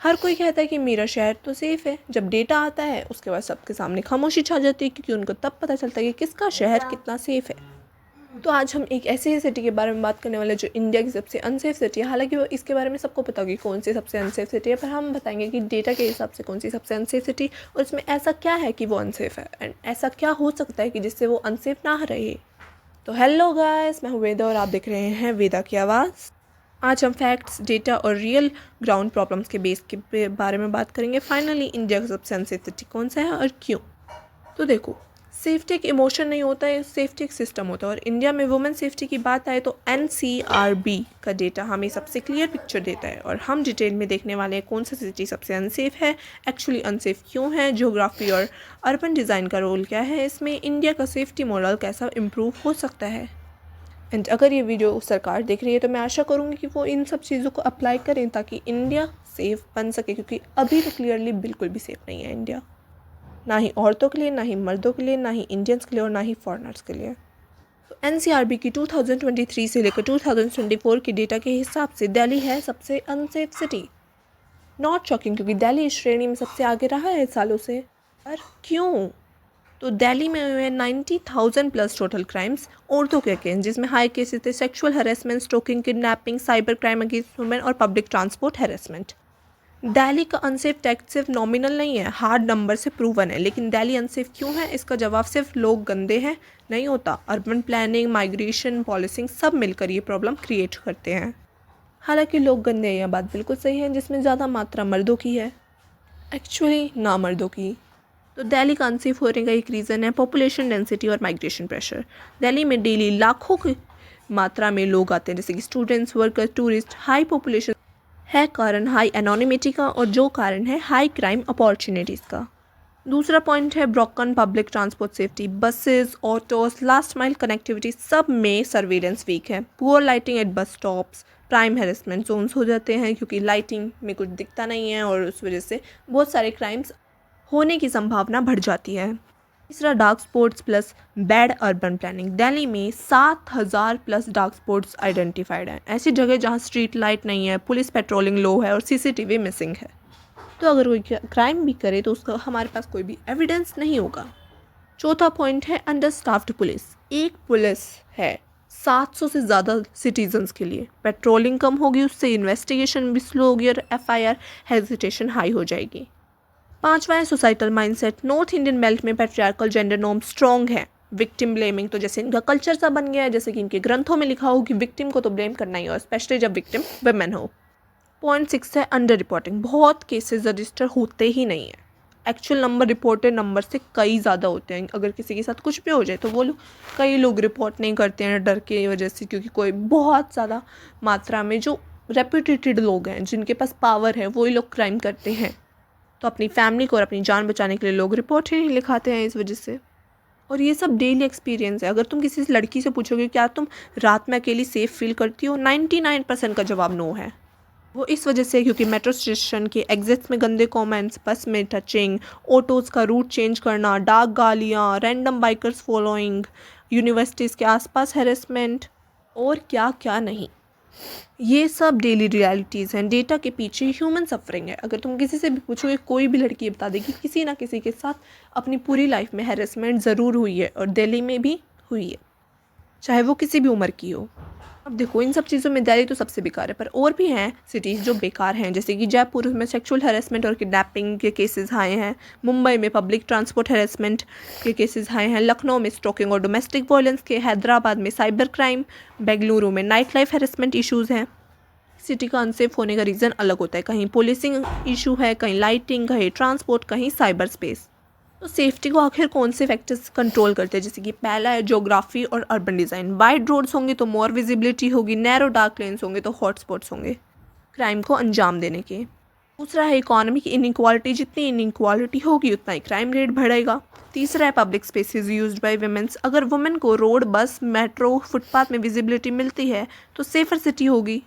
हर कोई कहता है कि मेरा शहर तो सेफ़ है। जब डेटा आता है उसके बाद सबके सामने खामोशी छा जाती है, क्योंकि उनको तब पता चलता है कि किसका शहर कितना सेफ़ है। तो आज हम एक ऐसी सिटी के बारे में बात करने वाले हैं जो इंडिया की सबसे अनसेफ सिटी है। हालांकि वो इसके बारे में सबको पता होगी कौन सी सबसे अनसेफ सिटी है, पर हम बताएंगे कि डेटा के हिसाब से कौन सी सबसे अनसेफ सिटी, और इसमें ऐसा क्या है कि वो अनसेफ है, एंड ऐसा क्या हो सकता है कि जिससे वो अनसेफ ना रहे। तो हेलो गाइस, मैं हूँ वेदा और आप देख रहे हैं वेदा की आवाज़। आज हम फैक्ट्स, डेटा और रियल ग्राउंड प्रॉब्लम्स के बेस के बारे में बात करेंगे। फाइनली इंडिया का सबसे अनसेफ सिटी कौन सा है और क्यों। तो देखो, सेफ्टी एक इमोशन नहीं होता है, सेफ्टी एक सिस्टम होता है। और इंडिया में वुमेन सेफ्टी की बात आए तो NCRB का डेटा हमें सबसे क्लियर पिक्चर देता है। और हम डिटेल में देखने वाले हैं कौन सा सिटी सबसे अनसेफ है, एक्चुअली अनसेफ क्यों है, ज्योग्राफी और अर्बन डिज़ाइन का रोल क्या है इसमें, इंडिया का सेफ्टी मॉडल कैसा इम्प्रूव हो सकता है। एंड अगर ये वीडियो सरकार देख रही है तो मैं आशा करूँगी कि वो इन सब चीज़ों को अप्लाई करें ताकि इंडिया सेफ़ बन सके, क्योंकि अभी तो क्लियरली बिल्कुल भी सेफ़ नहीं है इंडिया, ना ही औरतों के लिए, ना ही मर्दों के लिए, ना ही इंडियंस के लिए और ना ही फॉरेनर्स के लिए। तो NCRB की 2023 से लेकर 2024 के डेटा के हिसाब से दिल्ली है सबसे अनसेफ सिटी। नॉट शॉकिंग, क्योंकि दिल्ली इस श्रेणी में सबसे आगे रहा है सालों से। पर क्यों? तो दिल्ली में हुए 90,000 प्लस टोटल क्राइम्स औरतों के अगेंस्ट, जिसमें हाई केसेस थे sexual harassment, stocking, kidnapping, cyber crime against women और पब्लिक ट्रांसपोर्ट हैरेसमेंट। दिल्ली का अनसेफ टैक्स सिर्फ नॉमिनल नहीं है, हार्ड नंबर से प्रूवन है। लेकिन दिल्ली अनसेफ क्यों है, इसका जवाब सिर्फ लोग गंदे हैं नहीं होता। अर्बन प्लानिंग, माइग्रेशन, पॉलिसिंग सब मिलकर ये प्रॉब्लम क्रिएट करते हैं। हालांकि लोग गंदे हैं, यह बात बिल्कुल सही है, जिसमें ज़्यादा मात्रा मर्दों की है, एक्चुअली ना मर्दों की। तो दिल्ली का अनसेफ होने का एक रीज़न है पॉपुलेशन डेंसिटी और माइग्रेशन प्रेशर। दिल्ली में डेली लाखों की मात्रा में लोग आते हैं, जैसे कि students, workers, tourist. High population है कारण हाई एनोनिमिटी का, और जो कारण है हाई क्राइम अपॉर्चुनिटीज़ का। दूसरा पॉइंट है broken public transport safety. Buses, autos, last mile connectivity सब में सर्वेलेंस वीक है। Poor lighting at bus stops, prime harassment zones हो जाते हैं क्योंकि लाइटिंग में कुछ दिखता नहीं है, और उस वजह से बहुत सारे क्राइम्स होने की संभावना बढ़ जाती है। तीसरा dark spots plus bad urban planning. Delhi में 7,000 प्लस डार्क स्पॉट्स आइडेंटिफाइड हैं, ऐसी जगह जहां स्ट्रीट लाइट नहीं है, पुलिस पेट्रोलिंग लो है और CCTV मिसिंग है। तो अगर कोई क्राइम भी करे तो उसका हमारे पास कोई भी एविडेंस नहीं होगा। चौथा पॉइंट है अंडर स्टाफ्ड पुलिस। एक पुलिस है 700 से ज़्यादा सिटीजन्स के लिए। पेट्रोलिंग कम होगी, उससे इन्वेस्टिगेशन भी स्लो होगी और FIR हेजिटेशन हाई हो जाएगी। पांचवा है societal mindset. North Indian belt में पैट्रियार्कल जेंडर नॉर्म स्ट्रॉन्ग है। विक्टिम ब्लेमिंग तो जैसे इनका कल्चर सा बन गया है, जैसे कि इनके ग्रंथों में लिखा हो कि विक्टिम को तो ब्लेम करना ही हो, स्पेशली जब विक्टिम वुमेन हो। पॉइंट 6 है अंडर रिपोर्टिंग। बहुत केसेस रजिस्टर होते ही नहीं है, एक्चुअल नंबर रिपोर्टेड नंबर से कई ज़्यादा होते हैं। अगर किसी के साथ कुछ भी हो जाए तो वो लोग, कई लोग रिपोर्ट नहीं करते हैं डर की वजह से, क्योंकि कोई बहुत ज़्यादा मात्रा में जो रेप्यूटेटेड लोग हैं, जिनके पास पावर है, वही लोग क्राइम करते हैं। तो अपनी फैमिली को और अपनी जान बचाने के लिए लोग रिपोर्ट ही नहीं लिखाते हैं इस वजह से। और ये सब डेली एक्सपीरियंस है। अगर तुम किसी लड़की से पूछोगे क्या तुम रात में अकेली सेफ फील करती हो, 99% का जवाब नो है। वो इस वजह से क्योंकि मेट्रो स्टेशन के एग्जिट्स में गंदे कमेंट्स, बस में टचिंग, ऑटोज़ का रूट चेंज करना, डार्क गालियाँ, रैंडम बाइकर्स फॉलोइंग, यूनिवर्सिटीज़ के आसपास हैरेसमेंट और क्या क्या नहीं। ये सब डेली रियलिटीज़ हैं। डेटा के पीछे ह्यूमन सफरिंग है। अगर तुम किसी से भी पूछोगे, कोई भी लड़की बता देगी किसी ना किसी के साथ अपनी पूरी लाइफ में हैरेसमेंट ज़रूर हुई है, और दिल्ली में भी हुई है, चाहे वो किसी भी उम्र की हो। अब देखो, इन सब चीज़ों में दिल्ली तो सबसे बेकार है, पर और भी हैं सिटीज़ जो बेकार हैं, जैसे कि जयपुर में सेक्सुअल हैरेसमेंट और किडनैपिंग के केसेस आए हैं। मुंबई में पब्लिक ट्रांसपोर्ट हैरेसमेंट के केसेस आए हैं। लखनऊ में स्टॉकिंग और डोमेस्टिक वायलेंस के। हैदराबाद में साइबर क्राइम। बेंगलुरु में नाइट लाइफ हैरेसमेंट इश्यूज़ हैं। सिटी का अनसेफ होने का रीज़न अलग होता है, कहीं पुलिसिंग इशू है, कहीं लाइटिंग, कहीं ट्रांसपोर्ट, कहीं साइबर स्पेस। तो सेफ्टी को आखिर कौन से फैक्टर्स कंट्रोल करते हैं, जैसे कि पहला है ज्योग्राफी और अर्बन डिज़ाइन। वाइड रोड्स होंगे तो मोर विजिबिलिटी होगी, नैरो डार्क लेन्स होंगे तो हॉटस्पॉट्स होंगे क्राइम को अंजाम देने के। दूसरा है इकोनॉमिक इनइक्वालिटी। जितनी इनइक्वालिटी होगी उतना ही क्राइम रेट बढ़ेगा। तीसरा है public spaces used by womens. अगर वुमेन को रोड, बस, मेट्रो, फुटपाथ में विजिबिलिटी मिलती है तो सेफर सिटी होगी।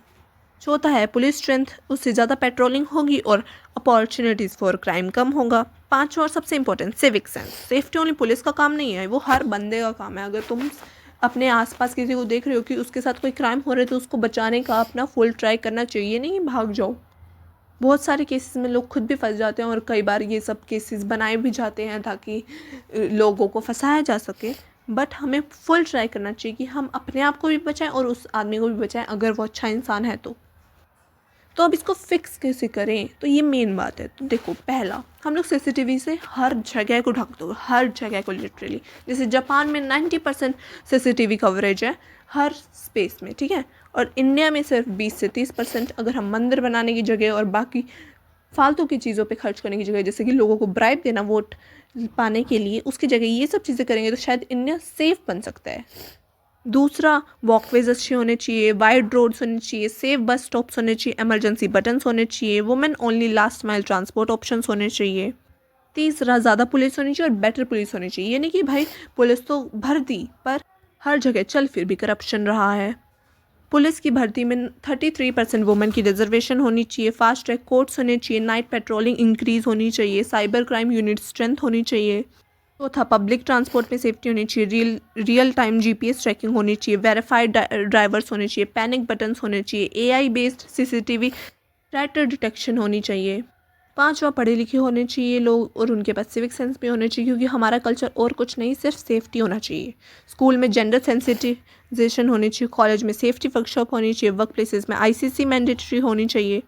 चौथा है पुलिस स्ट्रेंथ। उससे ज़्यादा पेट्रोलिंग होगी और अपॉर्चुनिटीज़ फॉर क्राइम कम होगा। पांचवा और सबसे important, civic sense. Safety only police का काम नहीं है, वो हर बंदे का काम है। अगर तुम अपने आसपास किसी को देख रहे हो कि उसके साथ कोई क्राइम हो रहा है तो उसको बचाने का अपना फुल ट्राई करना चाहिए, नहीं भाग जाओ। बहुत सारे केसेस में लोग खुद भी फंस जाते हैं और कई बार ये सब केसेस बनाए भी जाते हैं ताकि लोगों को फंसाया जा सके। बट हमें फुल ट्राई करना चाहिए कि हम अपने आप को भी बचाएं और उस आदमी को भी बचाएं अगर वो अच्छा इंसान है तो अब इसको फिक्स कैसे करें, तो ये मेन बात है। तो देखो, पहला, हम लोग सीसीटीवी से हर जगह को ढक दो, हर जगह को लिटरली। जैसे जापान में 90% सीसीटीवी कवरेज है हर स्पेस में, ठीक है, और इंडिया में सिर्फ 20 से 30%। अगर हम मंदिर बनाने की जगह और बाकी फालतू की चीज़ों पे खर्च करने की जगह, जैसे कि लोगों को ब्राइब देना वोट पाने के लिए, उसकी जगह ये सब चीज़ें करेंगे तो शायद इंडिया सेफ बन सकता है। दूसरा, वॉकवेज अच्छे होने चाहिए, वाइड रोड्स होने चाहिए, सेफ बस स्टॉप्स होने चाहिए, इमरजेंसी बटन्स होने चाहिए, women only last mile transport options होने चाहिए। तीसरा, ज़्यादा पुलिस होनी चाहिए और बेटर पुलिस होनी चाहिए। ये नहीं कि भाई पुलिस तो भर दी पर हर जगह चल फिर भी करप्शन रहा है। पुलिस की भर्ती में 33% वुमेन की रिजर्वेशन होनी चाहिए, फास्ट ट्रैक कोर्ट्स होने चाहिए, नाइट पेट्रोलिंग इंक्रीज़ होनी चाहिए, साइबर क्राइम यूनिट स्ट्रेंथ होनी चाहिए। चौथा, पब्लिक ट्रांसपोर्ट में सेफ्टी होनी चाहिए, रियल टाइम जीपीएस ट्रैकिंग होनी चाहिए, वेरीफाइड ड्राइवर्स होने चाहिए, पैनिक बटन्स होने चाहिए, AI based CCTV threat detection होनी चाहिए। पांचवा, पढ़े लिखे होने चाहिए लोग और उनके पास सिविक सेंस भी होने चाहिए, क्योंकि हमारा कल्चर और कुछ नहीं, सिर्फ सेफ्टी होना चाहिए। स्कूल में जेंडर सेंसिटाइजेशन होनी चाहिए, कॉलेज में सेफ्टी वर्कशॉप होनी चाहिए, वर्क प्लेसेस में आईसीसी मैंडेटरी होनी चाहिए।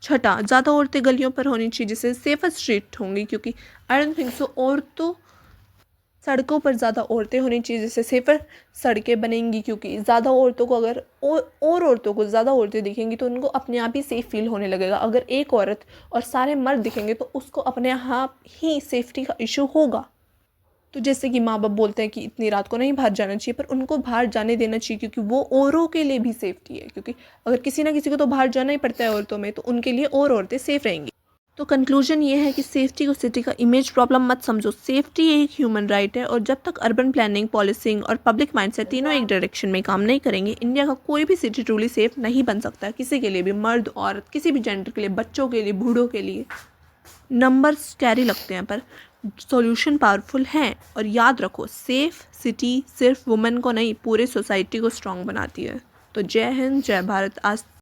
छठा, ज़्यादा औरतें गलियों पर होनी चाहिए जिससे सेफर स्ट्रीट होंगी, क्योंकि आई डोंट थिंक सो औरतों सड़कों पर ज़्यादा औरतें होनी चाहिए जिससे सेफर सड़कें बनेंगी, क्योंकि ज़्यादा औरतों को अगर और औरतों को ज़्यादा औरतें दिखेंगी तो उनको अपने आप ही सेफ़ फील होने लगेगा। अगर एक औरत और सारे मर्द दिखेंगे तो उसको अपने आप ही सेफ्टी का इशू होगा। तो जैसे कि माँ बाप बोलते हैं कि इतनी रात को नहीं बाहर जाना चाहिए, पर उनको बाहर जाने देना चाहिए क्योंकि वो औरों के लिए भी सेफ्टी है, क्योंकि अगर किसी ना किसी को तो बाहर जाना ही पड़ता है औरतों में, तो उनके लिए और औरतें सेफ रहेंगी। तो कंक्लूजन ये है कि सेफ्टी को सिटी का इमेज प्रॉब्लम मत समझो। सेफ्टी एक ह्यूमन राइट है, और जब तक अर्बन प्लानिंग, पॉलिसिंग और पब्लिक माइंडसेट तीनों एक डायरेक्शन में काम नहीं करेंगे, इंडिया का कोई भी सिटी ट्रूली सेफ नहीं बन सकता, किसी के लिए भी, मर्द औरत, किसी भी जेंडर के लिए, बच्चों के लिए, बूढ़ों के लिए। नंबर्स कैरी लगते हैं पर सॉल्यूशन पावरफुल हैं, और याद रखो, सेफ सिटी सिर्फ वुमेन को नहीं, पूरे सोसाइटी को स्ट्रांग बनाती है। तो जय हिंद, जय भारत। आज